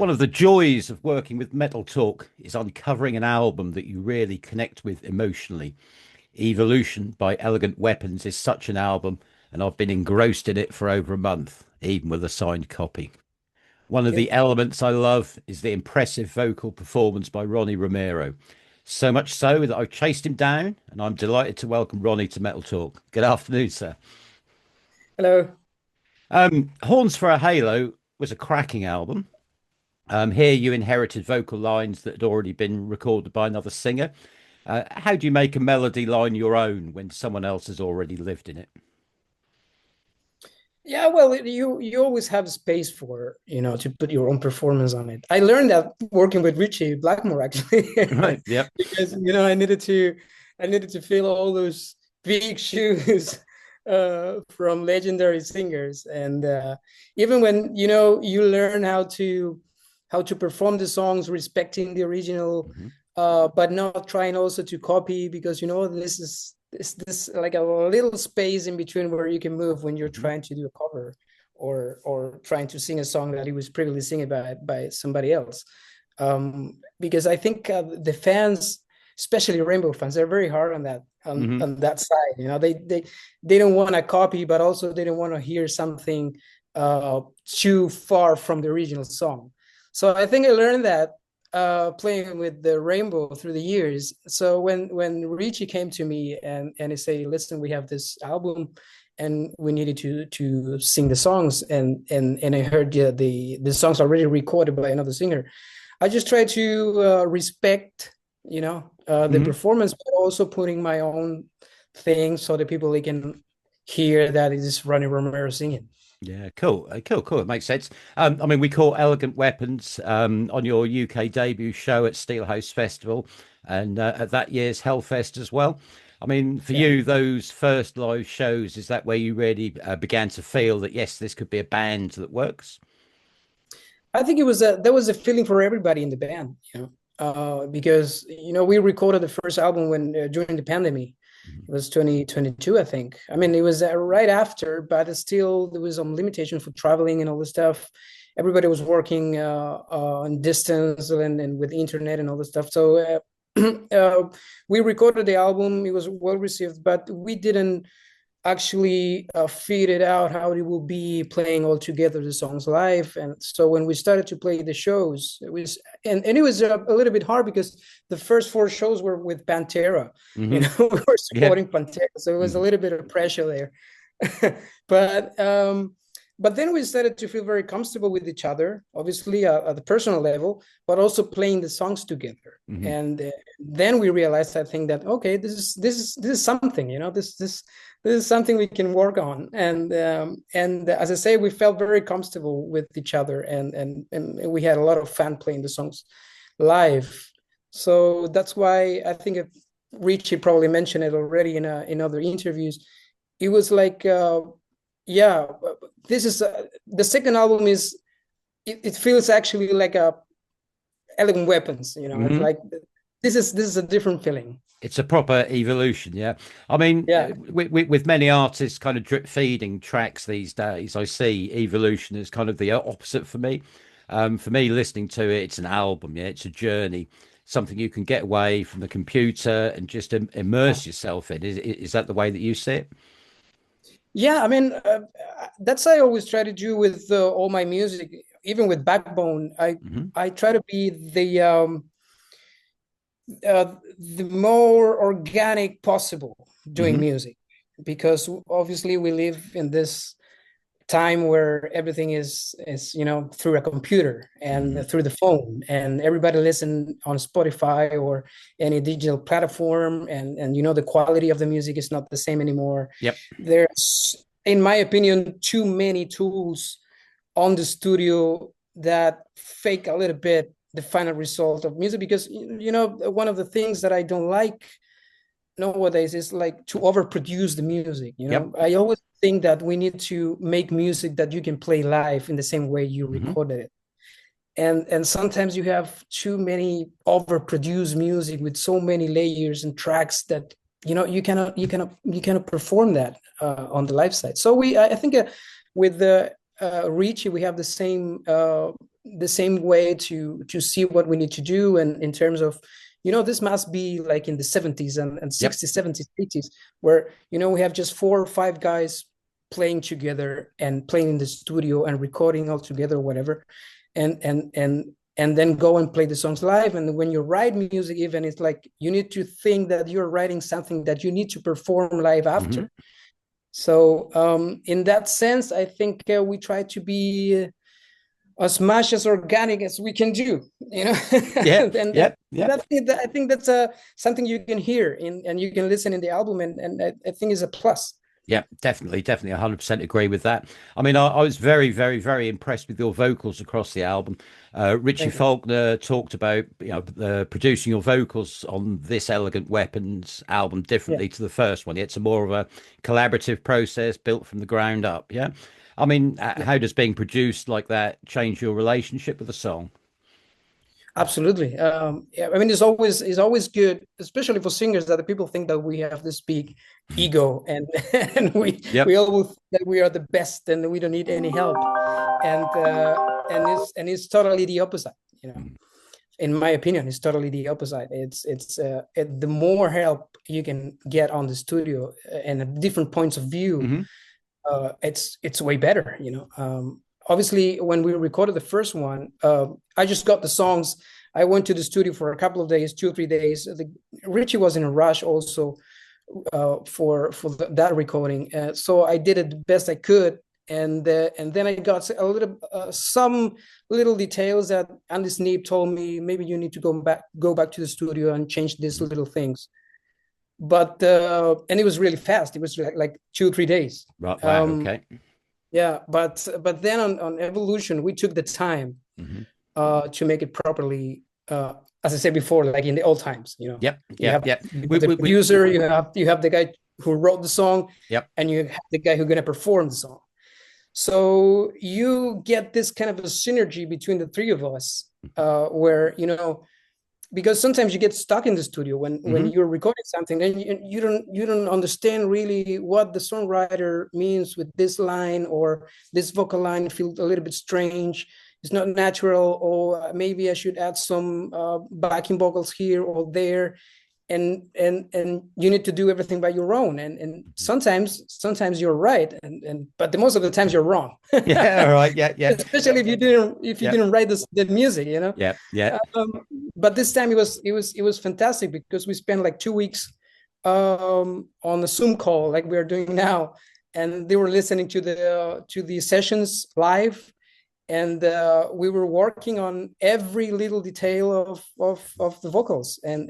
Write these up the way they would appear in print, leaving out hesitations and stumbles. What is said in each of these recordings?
One of the joys of working with Metal Talk is uncovering an album that you really connect with emotionally. Evolution by Elegant Weapons is such an album, and I've been engrossed in it for over a month, even with a signed copy. One of Yeah. the elements I love is the impressive vocal performance by Ronnie Romero. So much so that I've chased him down, and I'm delighted to welcome Ronnie to Metal Talk. Good afternoon, sir. Hello. Horns for a Halo was a cracking album. Here you inherited vocal lines that had already been recorded by another singer. How do you make a melody line your own when someone else has already lived in it? Yeah, well, you always have space for, to put your own performance on it. I learned that working with Ritchie Blackmore actually, Right. Yep. because I needed to fill all those big shoes from legendary singers, and even when you learn how to perform the songs respecting the original, Hmm. but not trying also to copy, because this like a little space in between where you can move when you're Hmm. trying to do a cover, or trying to sing a song that he was previously singing by somebody else. Because I think the fans, especially Rainbow fans, they're very hard on that, Hmm. on that side. They don't want to copy, but also they don't want to hear something too far from the original song. So I think I learned that playing with the Rainbow through the years. So when Richie came to me and he said, "Listen, we have this album, and we needed to sing the songs," and I heard, yeah, the songs already recorded by another singer. I just try to respect, the Hmm. performance, but also putting my own thing so that people, they can hear that it is Ronnie Romero singing. Yeah, cool. Cool. It makes sense. I mean, we caught Elegant Weapons on your UK debut show at Steelhouse Festival and at that year's Hellfest as well. I mean, for Yeah. you, those first live shows, is that where you really began to feel that, yes, this could be a band that works? I think there was a feeling for everybody in the band, because we recorded the first album when during the pandemic. Mhm. It was 2022, I think. I mean, it was right after, but it's still there was some limitation for traveling and all the stuff. Everybody was working on distance and with internet and all the stuff. So we recorded the album. It was well received, but we didn't actually figured out how it will be playing all together the songs live. And so when we started to play the shows, it was and it was a little bit hard because the first four shows were with Pantera. Hmm. We were Yeah. supporting Pantera, so it was a Mhm. little bit of pressure there. but but then we started to feel very comfortable with each other, obviously at the personal level, but also playing the songs together. Hmm. And then we realized, I think, that okay, this is something, this is something we can work on. And as I say, we felt very comfortable with each other, and we had a lot of fun playing the songs live. So that's why I think Richie probably mentioned it already in other interviews. It was like, yeah, this is the second album is, it feels actually like a Elegant Weapons. It's Hmm. like this is a different feeling. It's a proper evolution, yeah. I mean, Yeah. with many artists kind of drip feeding tracks these days, I see evolution as kind of the opposite for me. For me, listening to it, it's an album, yeah, it's a journey, something you can get away from the computer and just immerse yourself in. Is that the way that you see it? Yeah, I mean, that's I always try to do with all my music, even with Backbone. I Hmm. I try to be the more organic possible doing Hmm. music, because obviously we live in this time where everything is through a computer Hmm. and through the phone, and everybody listen on Spotify or any digital platform, and the quality of the music is not the same anymore. Yep. There's, in my opinion, too many tools on the studio that fake a little bit the final result of music, because one of the things that I don't like nowadays is like to overproduce the music. Yep. I always think that we need to make music that you can play live in the same way you Hmm. recorded it. And sometimes you have too many overproduced music with so many layers and tracks that you cannot perform that on the live side. So I think with the Richie, we have the same the same way to see what we need to do, and in terms of, this must be like in the 70s and Yep. 60s, 70s, 80s, where we have just 4 or 5 guys playing together and playing in the studio and recording all together or whatever, and then go and play the songs live. And when you write music, even, it's like you need to think that you're writing something that you need to perform live after. So in that sense, I think we try to be as much as organic as we can do, Yeah. and Yeah. Yeah. I think that's something you can hear and you can listen in the album, and I think is a plus. Yeah, definitely, definitely, 100% agree with that. I mean, I was very, very, very impressed with your vocals across the album. Richie Thank you. Faulkner talked about, producing your vocals on this Elegant Weapons album Yeah, differently to the first one. It's a more of a collaborative process built from the ground up. Yeah. I mean, yeah. how does being produced like that change your relationship with the song? Absolutely. Yeah, I mean, it's always good, especially for singers, that the people think that we have this big ego, and and we Yep. always think that we are the best and we don't need any help, and it's totally the opposite. In my opinion, it's totally the opposite. The more help you can get on the studio and different points of view, Hmm. it's way better. Obviously, when we recorded the first one, I just got the songs. I went to the studio for a couple of days, 2 or 3 days. Richie was in a rush also for that recording, so I did it the best I could. And then I got some little details that Andy Sneap told me, maybe you need to go back to the studio and change these little things. But and it was really fast. It was like 2 or 3 days. Right. Wow. Okay. Yeah, but then on Evolution, we took the time Hmm. to make it properly. As I said before, like in the old times, Yep. you Yep. have Yep. the producer, you have the guy who wrote the song, Yep. and you have the guy who's gonna perform the song. So you get this kind of a synergy between the three of us, where because sometimes you get stuck in the studio when Hmm. you're recording something, and you don't understand really what the songwriter means with this line, or this vocal line feels a little bit strange, it's not natural, or maybe I should add some backing vocals here or there, and you need to do everything by your own, and sometimes you're right, and but the most of the times you're wrong. Yeah. All right. Yeah. Yeah. Especially if you Yep. didn't write the music. Yeah. Yeah. um, but this time it was fantastic, because we spent like 2 weeks on a Zoom call like we're doing now, and they were listening to the sessions live, and we were working on every little detail of the vocals, and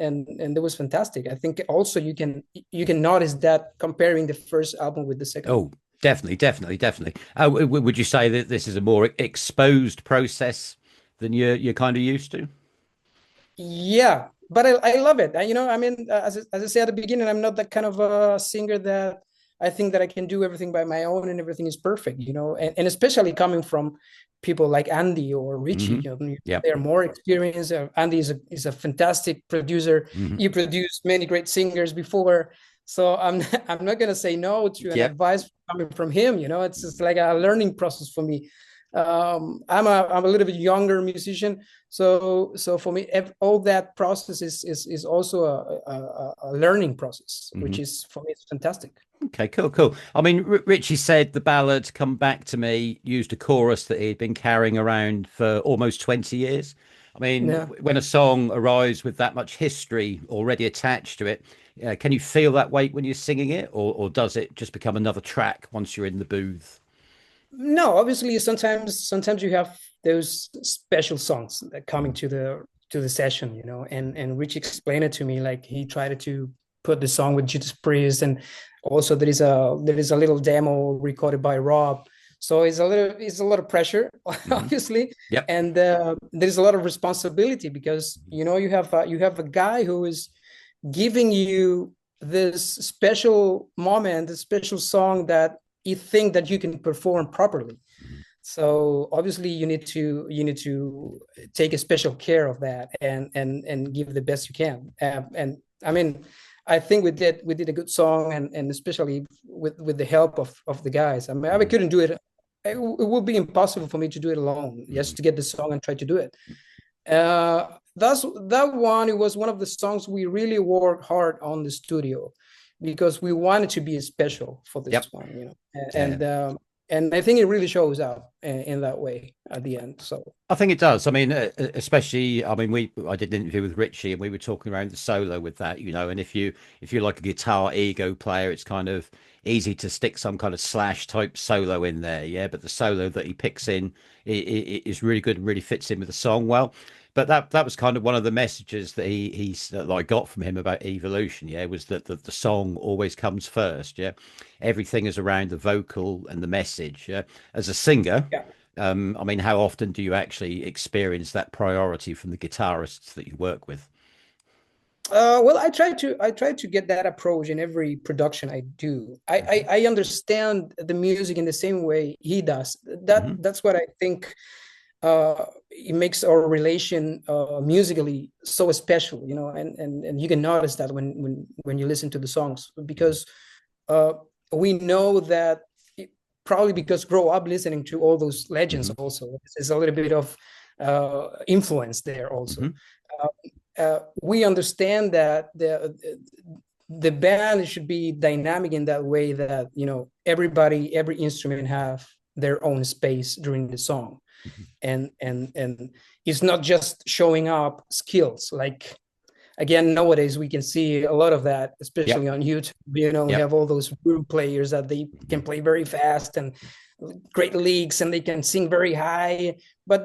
it was fantastic. I think also you can notice that comparing the first album with the second one. Oh, definitely, definitely, definitely. Would you say that this is a more exposed process than you're kind of used to? Yeah, but I love it. I mean, as I said at the beginning, I'm not that kind of a singer that I think that I can do everything by my own and everything is perfect, and especially coming from people like Andy or Richie, Hmm. Yep. they're more experienced. Andy is a fantastic producer. Hmm. He produced many great singers before, so I'm I'm not gonna say no to an Yep. advice coming from him. It's just like a learning process for me. I'm a little bit younger musician, so for me, all that process is also a learning process, which Hmm. is for me it's fantastic. Okay, cool, cool. I mean, Richie said the ballad "Come Back to Me" used a chorus that he'd been carrying around for almost 20 years. I mean, Yeah. when a song arrives with that much history already attached to it, can you feel that weight when you're singing it, or does it just become another track once you're in the booth? No, obviously sometimes you have those special songs that coming to the session, and Rich explained it to me, like he tried to put the song with Judas Priest, and also there is a little demo recorded by Rob. So it's a lot of pressure, Hmm. obviously, Yep. and there's a lot of responsibility, because you have a guy who is giving you this special moment, this special song that you think that you can perform properly. So obviously you need to take a special care of that, and give the best you can. And I mean, I think we did a good song, and especially with the help of the guys. I mean, I Hmm. couldn't do it it would be impossible for me to do it alone, Mhm. just to get the song and try to do it. That's that one. It was one of the songs we really worked hard on the studio because we wanted to be special for this Yep. one, Yeah. and I think it really shows up in that way at the end. So I think it does. I mean, especially, I mean, I did an interview with Ritchie, and we were talking around the solo with that, And if you're like a guitar ego player, it's kind of easy to stick some kind of slash type solo in there, yeah. But the solo that he picks in is really good and really fits in with the song well. But that was kind of one of the messages that that I got from him about evolution, yeah, was that the song always comes first, yeah. Everything is around the vocal and the message, yeah. As a singer. yeah. I mean, how often do you actually experience that priority from the guitarists that you work with? Well, I try to get that approach in every production I do. Hmm. I understand the music in the same way he does. Hmm. That's what I think it makes our relation musically so special, and you can notice that when you listen to the songs because uh, we know that probably because grow up listening to all those legends Hmm. also, there's a little bit of influence there also. Hmm. We understand that the band should be dynamic in that way that every instrument have their own space during the song, Hmm. and it's not just showing up skills like again nowadays we can see a lot of that, Yep. especially on YouTube. We Yep. have all those group players that they Hmm. can play very fast and great leagues and they can sing very high, but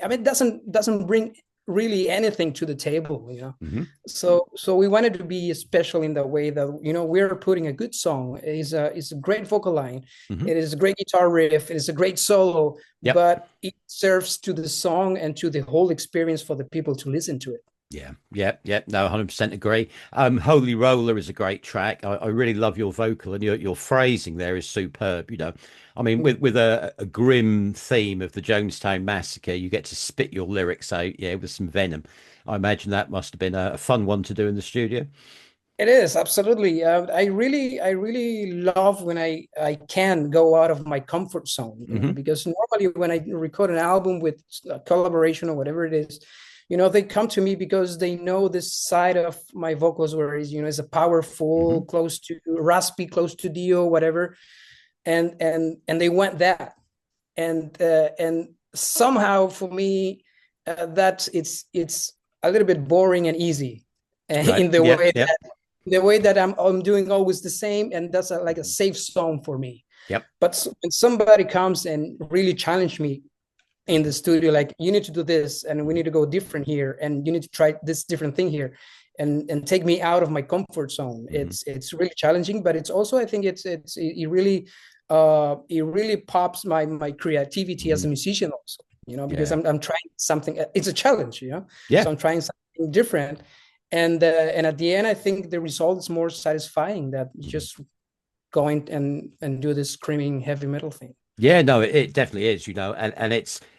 I mean doesn't bring really anything to the table. Hmm. So we wanted to be special in the way that we're putting a good song. It's a great vocal line, Hmm. it is a great guitar riff, it is a great solo, Yep. but it serves to the song and to the whole experience for the people to listen to it. Yeah, yeah, yeah. No, 100% agree. Holy Roller is a great track. I really love your vocal and your phrasing there is superb. I mean, Mm. with a grim theme of the Jonestown Massacre, you get to spit your lyrics out, yeah, with some venom. I imagine that must have been a fun one to do in the studio. It is absolutely. I really love when I can go out of my comfort zone, Hmm. because normally when I record an album with a collaboration or whatever it is, they come to me because they know this side of my vocals where is a powerful, Hmm. close to raspy, close to Dio, whatever, and they want that, and somehow for me, that it's a little bit boring and easy, Right. in the Yep. way Yep. that I'm doing always the same, and that's like a safe zone for me. Yep. But when somebody comes and really challenge me in the studio, like you need to do this, and we need to go different here, and you need to try this different thing here, and take me out of my comfort zone. Hmm. It's really challenging, but it's also I think it really pops my creativity as Hmm. a musician also. Because Yeah. I'm trying something. It's a challenge. Yeah. So I'm trying something different, and at the end, I think the result is more satisfying than Mhm. just going and do this screaming heavy metal thing. Yeah, no, it definitely is, and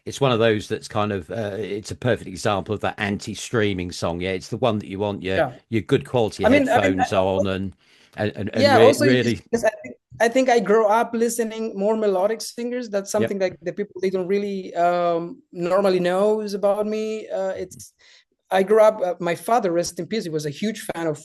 it's one of those that's kind of it's a perfect example of that anti-streaming song. Yeah, it's the one that you want Yeah. your good quality I mean, headphones on and yeah. Also, it's really, because I think I grew up listening more melodic singers. That's yep. something that the people they don't really normally knows about me. It's I grew up. My father, rest in peace, he was a huge fan of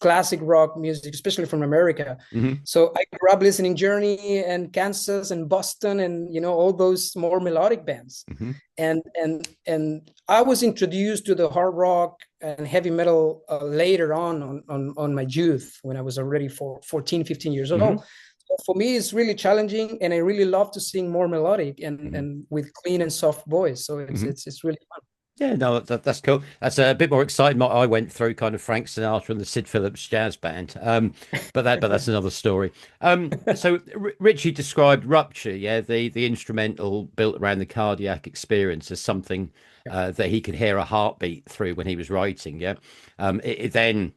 classic rock music, especially from America. Hmm. So I grew up listening Journey and Kansas and Boston and all those more melodic bands. Hmm. And I was introduced to the hard rock and heavy metal later on my youth when I was already 14, 15 years Hmm. old. So for me, it's really challenging, and I really love to sing more melodic and Hmm. and with clean and soft voice. So it's Hmm. it's it's really fun. Yeah, no, that's cool. That's a bit more exciting. What I went through, kind of Frank Sinatra and the Sid Phillips jazz band. But that's another story. So Richie described Rupture, yeah, the instrumental built around the cardiac experience as something that he could hear a heartbeat through when he was writing. Yeah, it then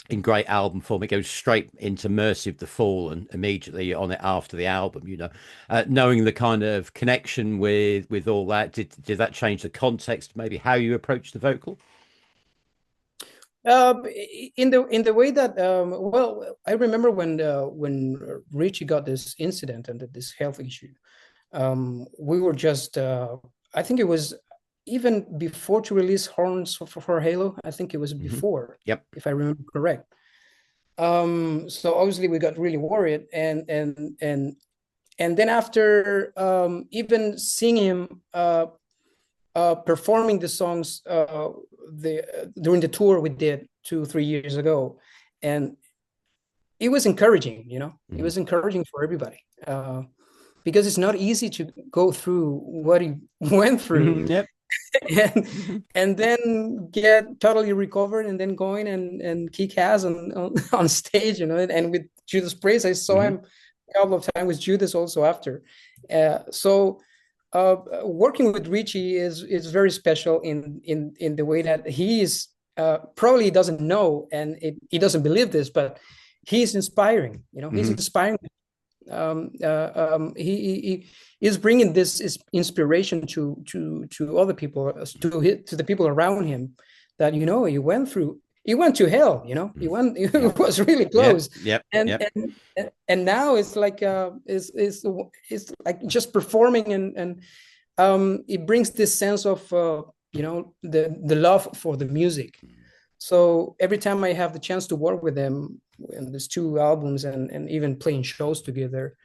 in great album form, it goes straight into Mercy of the Fallen immediately on it after the album. Knowing the kind of connection with all that, did that change the context, maybe how you approach the vocal? Uh, in the way that well, I remember when Richie got this incident and this health issue. We were just I think it was even before to release Horns for Halo. I think it was Hmm. before, Yep. if I remember correct. So obviously we got really worried, and then after even seeing him performing the songs during the tour we did 2 3 years ago, and it was encouraging, it Hmm. was encouraging for everybody, because it's not easy to go through what he went through, Hmm. Yep. and Hmm. and then get totally recovered and then going and kick ass on stage, and with Judas Priest, I saw Hmm. him a couple of times with Judas also after. So working with Richie is very special in the way that he is, probably doesn't know, and he doesn't believe this, but he's inspiring. He's Hmm. inspiring. He is bringing this inspiration to other people, to the people around him, that he went to hell, he went Yeah. it was really Yep. close, Yep. and Yep. and now it's like is like just performing, and it brings this sense of the love for the music. So every time I have the chance to work with them in these two albums, and even playing shows together,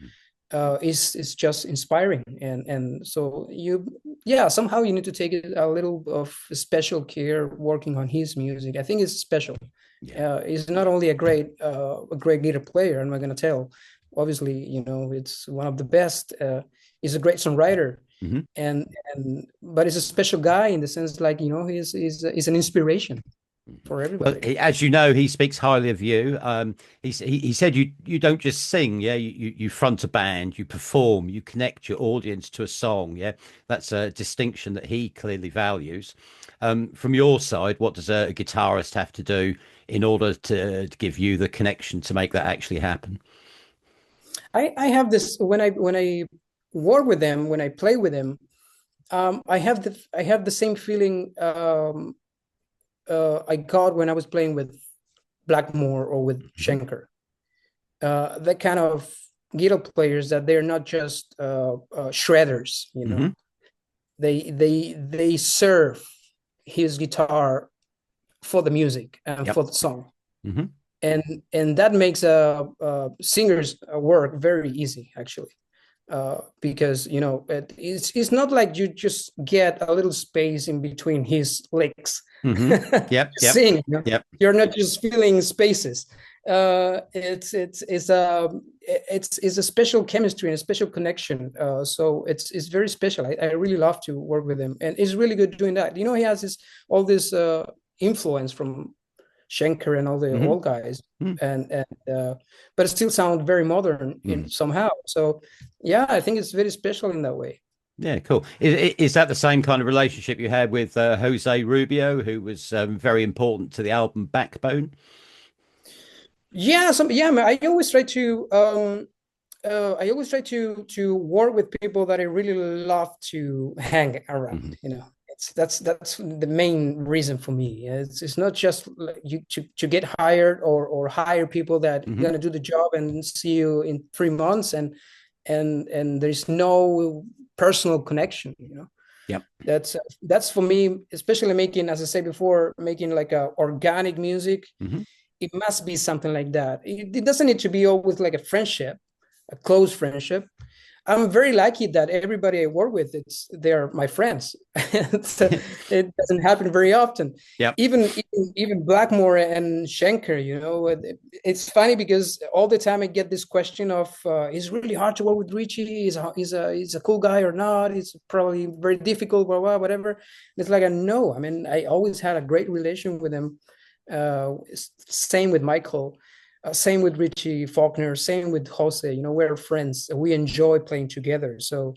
is just inspiring. And so yeah, somehow you need to take it a little of special care working on his music. I think it's special. Yeah. He's not only a great guitar player, I'm not going to tell. Obviously, it's one of the best. He's a great songwriter, Hmm. and but he's a special guy in the sense, like, he's an inspiration for Well, everybody. as you know, he speaks highly of you. He said you don't just sing, yeah. You front a band, you perform, you connect your audience to a song, yeah. That's a distinction that he clearly values. From your side, what does a guitarist have to do in order to give you the connection to make that actually happen? I have this when I work with them, when I play with them. I have the same feeling I got when I was playing with Blackmore or with Hmm. Schenker. That kind of guitar players, that they're not just shredders. Hmm. They serve his guitar for the music and Yep. for the song, Hmm. and that makes a singer's work very easy, actually. Because it's not like you just get a little space in between his licks Hmm. to Yep. Yep. sing. Yep. You're not just filling spaces. It's a special chemistry and a special connection. So it's very special. I really love to work with him, and it's really good doing that. He has all this influence from Schenker and all the Hmm. old guys, and but it still sounds very modern in Hmm. somehow. So yeah, I think it's very special in that way. Yeah, cool. Is that the same kind of relationship you had with Jose Rubio, who was very important to the album Backbone? Yeah, I always try to work with people that I really love to hang around. Hmm. That's the main reason for me. It's not just like you to get hired, or hire people that Hmm. gonna do the job and see you in 3 months, and there's no personal connection. Yep. That's for me, especially making, as I said before, making like a organic music. Hmm. It must be something like that. It doesn't need to be always like a friendship, a close friendship. I'm very lucky that everybody I work with, they're my friends. It doesn't happen very often. Yep. Even Blackmore and Schenker, it's funny because all the time I get this question of, it's really hard to work with Richie. He's a cool guy or not? It's probably very difficult, blah, blah, whatever. And it's like, I know. I mean, I always had a great relation with him. Same with Michael. Same with Richie Faulkner, same with Jose. We're friends. We enjoy playing together. So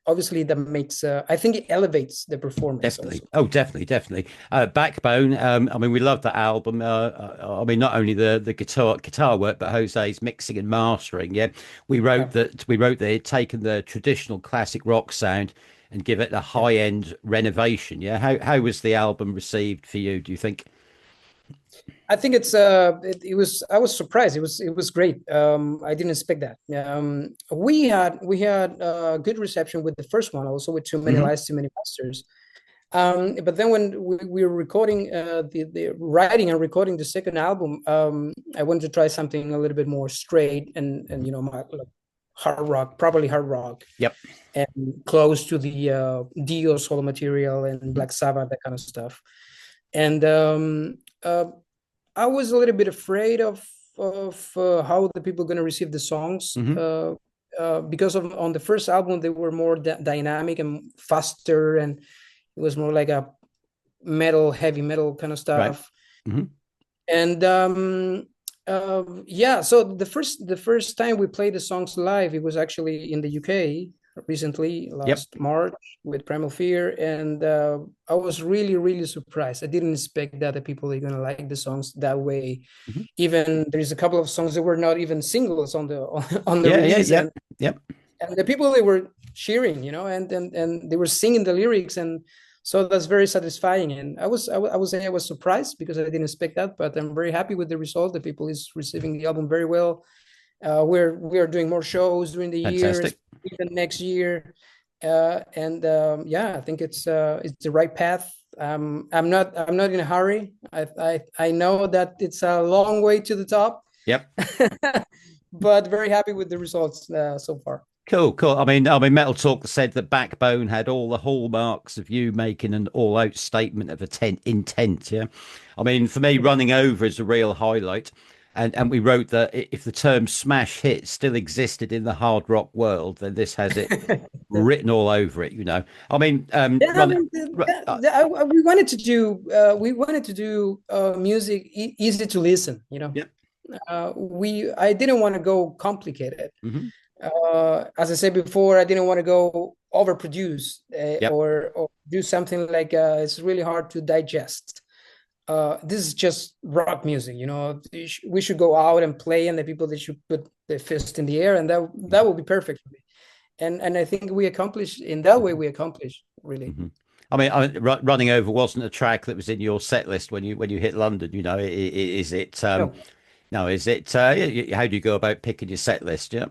obviously that makes, I think it elevates the performance Definitely. also. Oh, definitely, definitely. Backbone. I mean, we love that album. I mean, not only the guitar work, but Jose's mixing and mastering. Yeah, Yeah, we wrote that he'd taken the traditional classic rock sound and give it a yeah. high end renovation. Yeah. How was the album received for you? Do you think? I think it was, I was surprised. It was great. I didn't expect that. We had good reception with the first one, also with Too Many Hmm. Lies, Too Many Masters. But then when we were recording the writing and recording the second album, I wanted to try something a little bit more straight and like hard rock, probably hard rock, Yep. and close to the Dio solo material and Mhm. Black Sabbath, that kind of stuff. And I was a little bit afraid of how the people are going to receive the songs, Hmm. because of on the first album they were more dynamic and faster, and it was more like a metal, heavy metal kind of Right. stuff. Hmm. And yeah, so the first time we played the songs live, it was actually in the UK recently, Yep. last March, with Primal Fear, and I was really, really surprised. I didn't expect that the people are gonna like the songs that way. Hmm. Even there's a couple of songs that were not even singles on the on the Yeah. Yeah. release, Yep. Yep. and the people, they were cheering, and they were singing the lyrics, and so that's very satisfying. And I would say I was surprised because I didn't expect that, but I'm very happy with the result. The people is receiving the album very well. We are doing more shows during the years, Fantastic. even next year, and yeah, I think it's the right path. I'm not in a hurry. I know that it's a long way to the top, Yep. but very happy with the results so far. Cool, cool. I mean, Metal Talk said that Backbone had all the hallmarks of you making an all-out statement of intent. Yeah, I mean, for me, Running Over is a real highlight, and we wrote that if the term smash hit still existed in the hard rock world, then this has it written all over it. I mean, Yeah, I run. mean, we wanted to do music easy to listen. Yep. We I didn't want to go complicated. Hmm. As I said before, I didn't want to go overproduce, Yep. or do something like it's really hard to digest. This is just rock music. We should go out and play, and the people, they should put their fist in the air, and that will be perfect for me. And I think we accomplished in that way. We accomplished really. Hmm. Running Over wasn't a track that was in your set list when you hit London. Is it? No. No, is it? How do you go about picking your set list? Yeah.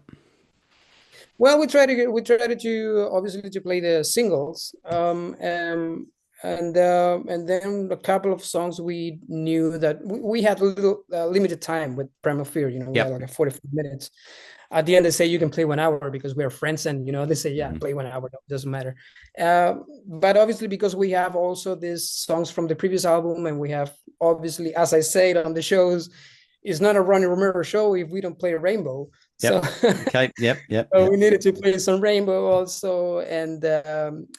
Well, we try to do, obviously, to play the singles, and then a couple of songs we knew that we had a little limited time with Primal Fear. We had Yep. like a 45 minutes. At the end, they say you can play 1 hour because we are friends, and they say, yeah, Hmm. play 1 hour, no, doesn't matter. Uh, but obviously, because we have also these songs from the previous album, and we have, obviously, as I said on the shows, it's not a Ronnie Romero show if we don't play a Rainbow. So Yep. Okay. Yep. Yep. so Yep. we needed to play some Rainbow also, and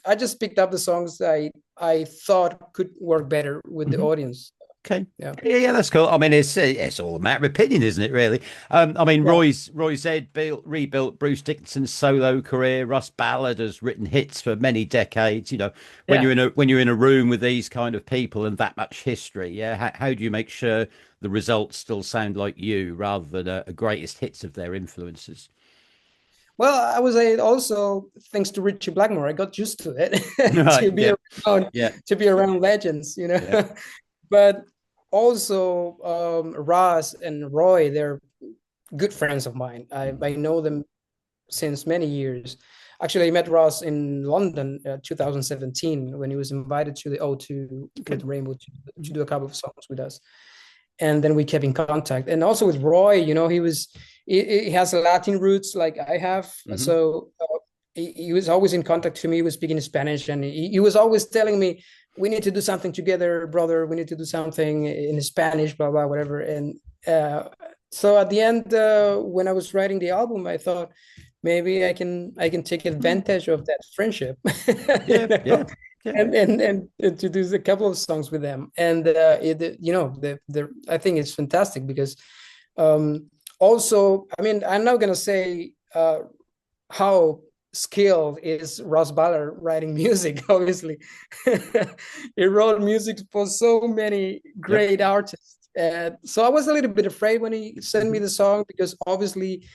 I just picked up the songs that I thought could work better with the Hmm. audience. Okay. Yeah, Yeah, yeah, that's cool. I mean, it's all a matter of opinion, isn't it? Really. I mean, yeah, Roy Zed rebuilt Bruce Dickinson's solo career. Russ Ballard has written hits for many decades. When yeah. you're in a room with these kind of people and that much history, yeah, how do you make sure the results still sound like you rather than a greatest hits of their influences? Well, I was also, thanks to Ritchie Blackmore, I got used to it Right. to be Yeah. around Yeah. to be around legends. Yeah. But also, Ross and Roy, they're good friends of mine. I know them since many years. Actually, I met Ross in London, 2017, when he was invited to the O2 Okay. with Rainbow to do a couple of songs with us. And then we kept in contact. And also with Roy, he has Latin roots like I have. Hmm. So he was always in contact to me. He was speaking Spanish, and he was always telling me, we need to do something together, brother. We need to do something in Spanish, blah, blah, whatever. And so at the end, when I was writing the album, I thought maybe I can take advantage of that friendship, you Yeah. know, Yeah. Yeah. and to do a couple of songs with them. And the I think it's fantastic because also, I mean, I'm not gonna say how skilled is Ross Ballard writing music. Obviously, he wrote music for so many Yep. great artists. So I was a little bit afraid when he sent me Hmm. the song because obviously,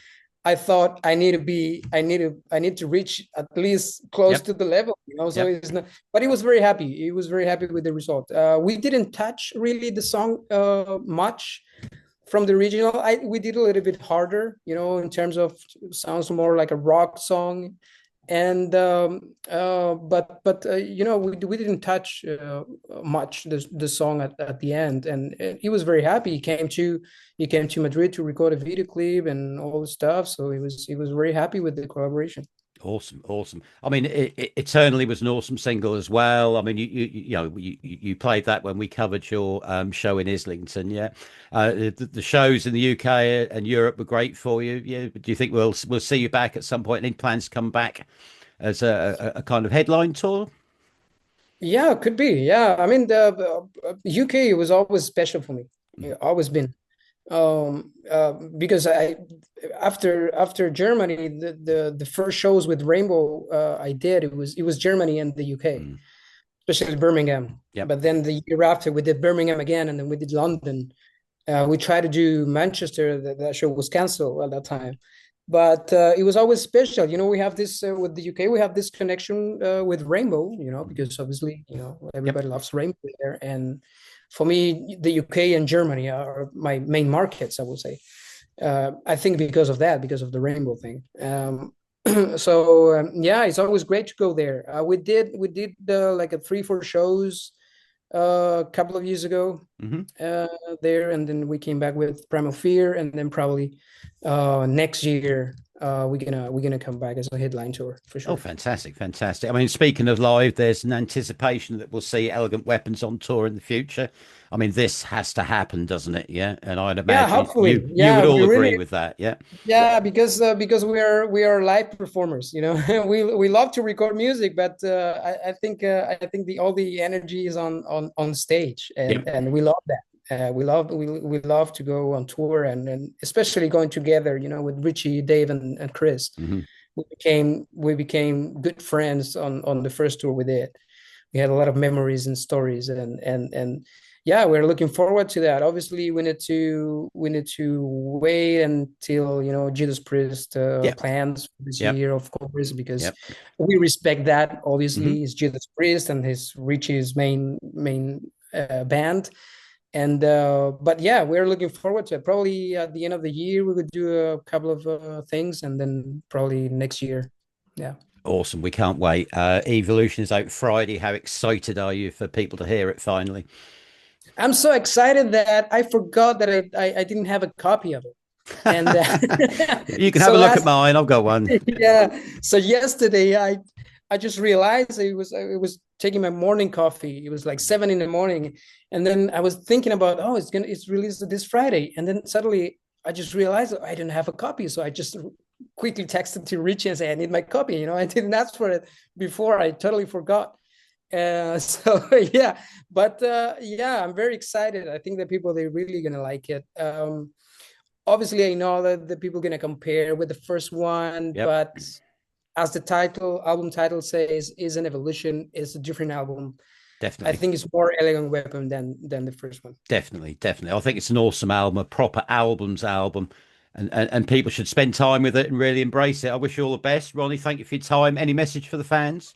I thought I need to reach at least close Yep. to the level, you know. So Yep. it's not, but he was very happy. He was very happy with the result. We didn't touch really the song much from the original. We did a little bit harder, you know, in terms of sounds more like a rock song, and but you know, we didn't touch much the song at the end, and he was very happy. He came to Madrid to record a video clip and all the stuff, so he was very happy with the collaboration. Awesome, awesome. I mean, Eternally was an awesome single as well. I mean, you played that when we covered your show in Islington. Yeah, the shows in the UK and Europe were great for you. Yeah, do you think we'll see you back at some point? Any plans to come back as a kind of headline tour? Yeah, could be. Yeah, I mean the UK was always special for me. Mm, Yeah, always been. Because I after Germany, the first shows with Rainbow I did, it was Germany and the UK, mm. especially Birmingham. Yep. But then the year after we did Birmingham again, and then we did London. We tried to do Manchester. That show was canceled at that time, but it was always special. You know, we have this with the UK. We have this connection with Rainbow. You know, Mhm. because obviously, you know, Yep. everybody loves Rainbow there, and for me, the UK and Germany are my main markets, I would say. I think because of that, because of the Rainbow thing. Yeah, it's always great to go there. We did like a 3 4 shows a couple of years ago Hmm. uh, there, and then we came back with Primal Fear, and then probably next year we're gonna come back as a headline tour for Oh, sure. fantastic, fantastic. I mean, speaking of live, there's an anticipation that we'll see Elegant Weapons on tour in the future. I mean, this has to happen, doesn't it? Yeah, and I'd Yeah, imagine hopefully. you would Yeah, all we agree really. with that. Yeah. Yeah, because we are live performers, you know. We love to record music, but I think the all the energy is on stage, Yep. and we love that. We love to go on tour, and especially going together, you know, with Richie, Dave, and Chris. Hmm. We became good friends on the first tour we did. We had a lot of memories and stories, and yeah, we're looking forward to that. Obviously we need to wait until, you know, Judas Priest Yep. plans for this Yep. year, of course, because Yep. we respect that. Hmm. Obviously it's Judas Priest and his Richie's main band, and but yeah, we're looking forward to it. Probably at the end of the year we could do a couple of things, and then probably next year. Yeah. Awesome. We can't wait. Evolution is out Friday. How excited are you for people to hear it finally? I'm so excited that I forgot that I didn't have a copy of it. And You can have so a look at last, mine. I've got one. yeah. So yesterday I just realized it was taking my morning coffee. It was like 7 in the morning. And then I was thinking about, oh, it's released this Friday. And then suddenly I just realized I didn't have a copy. So I just quickly texted to Richie and said, I need my copy. You know, I didn't ask for it before. I totally forgot. So yeah, but yeah, I'm very excited. I think that people they're really gonna like it. Obviously, I know that the people gonna compare with the first one, Yep. but as the album title says, is an evolution. It's a different album. I Definitely. think it's more Elegant Weapon than the first one. Definitely. Definitely. I think it's an awesome album, a proper album's album. And people should spend time with it and really embrace it. I wish you all the best. Ronnie, thank you for your time. Any message for the fans?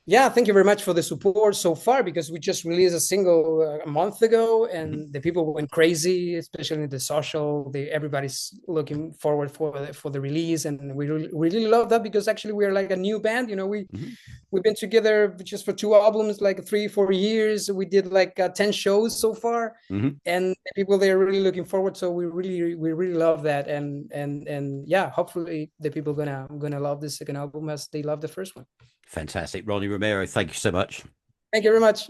Yeah, thank you very much for the support so far, because we just released a single a month ago, Hmm. and the people went crazy, especially in the social. Everybody's looking forward for the release, and we really love that, because actually we are like a new band. You know, Hmm. we've been together just for 2 albums, like 3 4 years. We did like 10 shows so far, Hmm. and the people they're really looking forward. So we really love that, and yeah, hopefully the people gonna love the second album as they love the first one. Fantastic. Ronnie Romero, thank you so much. Thank you very much.